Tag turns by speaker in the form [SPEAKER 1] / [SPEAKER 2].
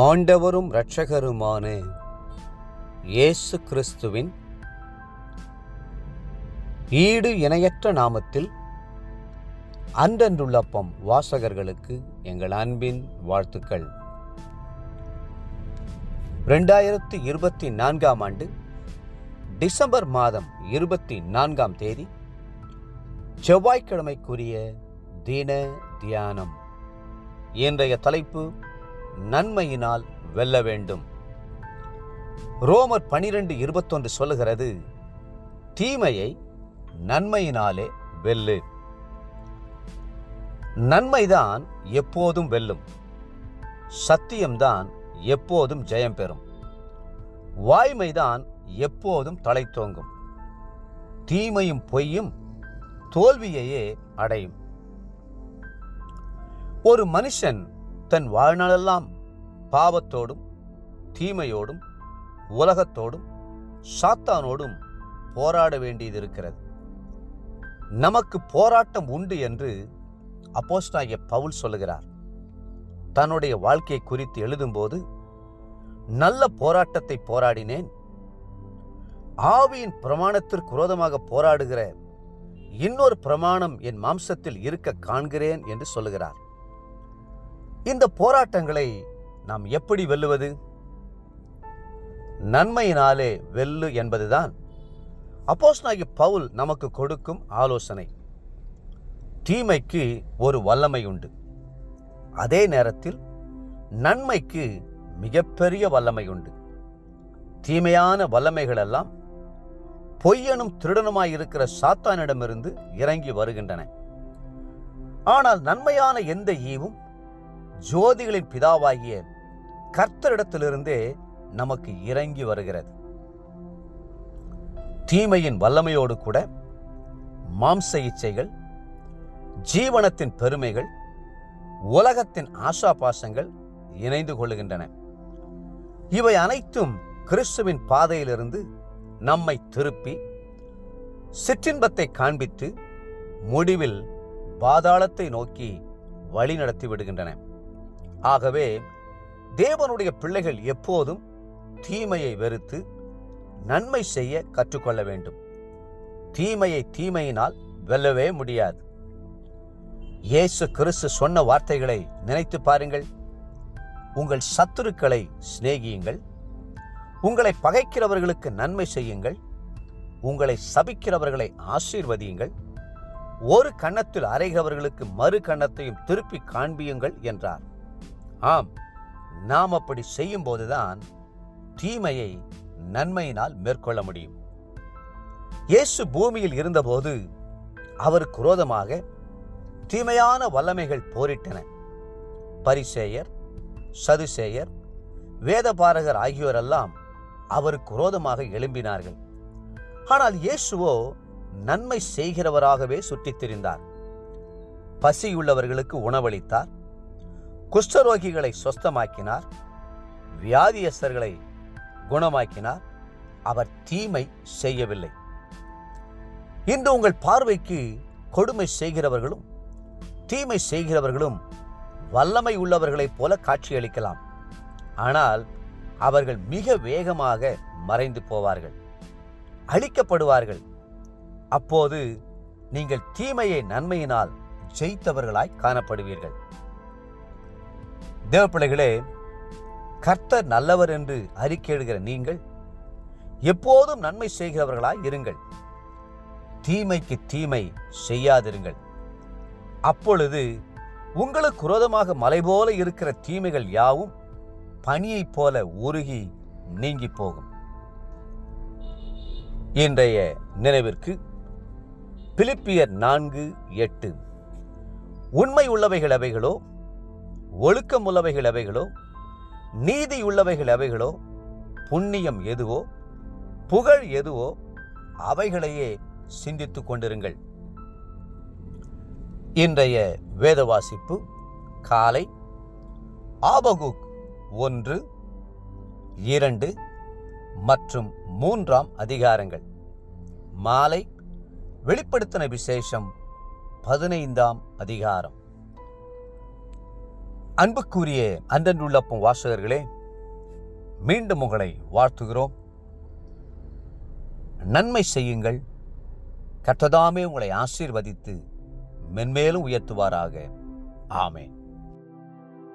[SPEAKER 1] ஆண்டவரும் இரட்சகருமான இயேசு கிறிஸ்துவின் ஈடு இணையற்ற நாமத்தில் அன்றன்றுள்ளப்பம் வாசகர்களுக்கு எங்கள் அன்பின் வாழ்த்துக்கள். 2024 ஆண்டு டிசம்பர் மாதம் 24 தேதி செவ்வாய்க்கிழமைக்குரிய தின தியானம். இன்றைய தலைப்பு நன்மையினால் வெல்ல வேண்டும். ரோமர் 12:21 சொல்லுகிறது, தீமையை நன்மையினாலே வெல்லு. நன்மைதான் எப்போதும் வெல்லும். சத்தியம்தான் எப்போதும் ஜெயம் பெறும். வாய்மைதான் எப்போதும் தழைத்தோங்கும். தீமையும் பொய்யும் தோல்வியையே அடையும். ஒரு மனுஷன் தன் வாழ்நாளெல்லாம் பாவத்தோடும் தீமையோடும் உலகத்தோடும் சாத்தானோடும் போராட வேண்டியது இருக்கிறது. நமக்கு போராட்டம் உண்டு என்று அப்போஸ்தலனாகிய பவுல் சொல்லுகிறார். தன்னுடைய வாழ்க்கையை குறித்து எழுதும்போது, நல்ல போராட்டத்தை போராடினேன், ஆவியின் பிரமாணத்திற்கு விரோதமாக போராடுகிற இன்னொரு பிரமாணம் என் மாம்சத்தில் இருக்க காண்கிறேன் என்று சொல்லுகிறார். இந்த போராட்டங்களை நாம் எப்படி வெல்லுவது? நன்மையினாலே வெல்லு என்பதுதான் அப்போஸ்தலனாகிய பவுல் நமக்கு கொடுக்கும் ஆலோசனை. தீமைக்கு ஒரு வல்லமை உண்டு. அதே நேரத்தில் நன்மைக்கு மிகப்பெரிய வல்லமை உண்டு. தீமையான வல்லமைகளெல்லாம் பொய்யனும் திருடனுமாயிருக்கிற சாத்தானிடமிருந்து இறங்கி வருகின்றன. ஆனால் நன்மையான எந்த ஈவும் ஜோதிகளின் பிதாவாகிய கர்த்தரிடத்திலிருந்தே நமக்கு இறங்கி வருகிறது. தீமையின் வல்லமையோடு கூட மாம்ச இச்சைகள், ஜீவனத்தின் பெருமைகள், உலகத்தின் ஆசாபாசங்கள் இணைந்து கொள்ளுகின்றன. இவை அனைத்தும் கிறிஸ்துவின் பாதையிலிருந்து நம்மை திருப்பி சிற்றின்பத்தை காண்பித்து முடிவில் பாதாளத்தை நோக்கி வழி நடத்தி விடுகின்றன. ஆகவே தேவனுடைய பிள்ளைகள் எப்போதும் தீமையை வெறுத்து நன்மை செய்ய கற்றுக்கொள்ள வேண்டும். தீமையை தீமையினால் வெல்லவே முடியாது. இயேசு கிறிஸ்து சொன்ன வார்த்தைகளை நினைத்து பாருங்கள். உங்கள் சத்துருக்களை சிநேகியுங்கள், உங்களை பகைக்கிறவர்களுக்கு நன்மை செய்யுங்கள், உங்களை சபிக்கிறவர்களை ஆசீர்வதியுங்கள், ஒரு கன்னத்தில் அறைகிறவர்களுக்கு மறு கன்னத்தையும் திருப்பி காண்பியுங்கள் என்றார். ஆம், நாம் அப்படி செய்யும் போதுதான் தீமையை நன்மையினால் மேற்கொள்ள முடியும். இயேசு பூமியில் இருந்தபோது அவருக்கு விரோதமாக தீமையான வல்லமைகள் போரிட்டன. பரிசேயர், சதுசேயர், வேதபாரகர் ஆகியோரெல்லாம் அவருக்கு விரோதமாக எழும்பினார்கள். ஆனால் இயேசுவோ நன்மை செய்கிறவராகவே சுற்றித் திரிந்தார். பசியுள்ளவர்களுக்கு உணவளித்தார், குஷ்டரோகிகளை சொஸ்தமாக்கினார், வியாதியஸ்தர்களை குணமாக்கினார். அவர் தீமை செய்யவில்லை. இன்று உங்கள் பார்வைக்கு கொடுமை செய்கிறவர்களும் தீமை செய்கிறவர்களும் வல்லமை உள்ளவர்களைப் போல காட்சியளிக்கலாம். ஆனால் அவர்கள் மிக வேகமாக மறைந்து போவார்கள், அழிக்கப்படுவார்கள். அப்போது நீங்கள் தீமையை நன்மையினால் ஜெயித்தவர்களாய் காணப்படுவீர்கள். தேவப்பிள்ளைகளே, கர்த்தர் நல்லவர் என்று அறிக்கையிடுகிற நீங்கள் எப்போதும் நன்மை செய்கிறவர்களாய் இருங்கள். தீமைக்கு தீமை செய்யாதிருங்கள். அப்பொழுது உங்களுக்கு விரோதமாக மலை போல இருக்கிற தீமைகள் யாவும் பனியைப் போல உருகி நீங்கி போகும். இன்றைய நினைவிற்கு பிலிப்பியர் 4:8, உண்மை உள்ளவைகள் எவைகளோ, ஒழுக்கம் உள்ளவைகள் எவைகளோ, நீதி உள்ளவைகள் எவைகளோ, புண்ணியம் எதுவோ, புகழ் எதுவோ, அவைகளையே சிந்தித்துக் கொண்டிருங்கள். இன்றைய வேத வாசிப்பு காலை ஆபகுக் 1, 2 மற்றும் 3 அதிகாரங்கள், மாலை வெளிப்படுத்தின விசேஷம் 15 அதிகாரம். அன்புக்குரிய அன்றன்றுள்ளப்பம் வாசகர்களே, மீண்டும் உங்களை வாழ்த்துகிறோம். நன்மை செய்யுங்கள். கர்த்தர் தாமே உங்களை ஆசீர்வதித்து மென்மேலும் உயர்த்துவாராக. ஆமென்.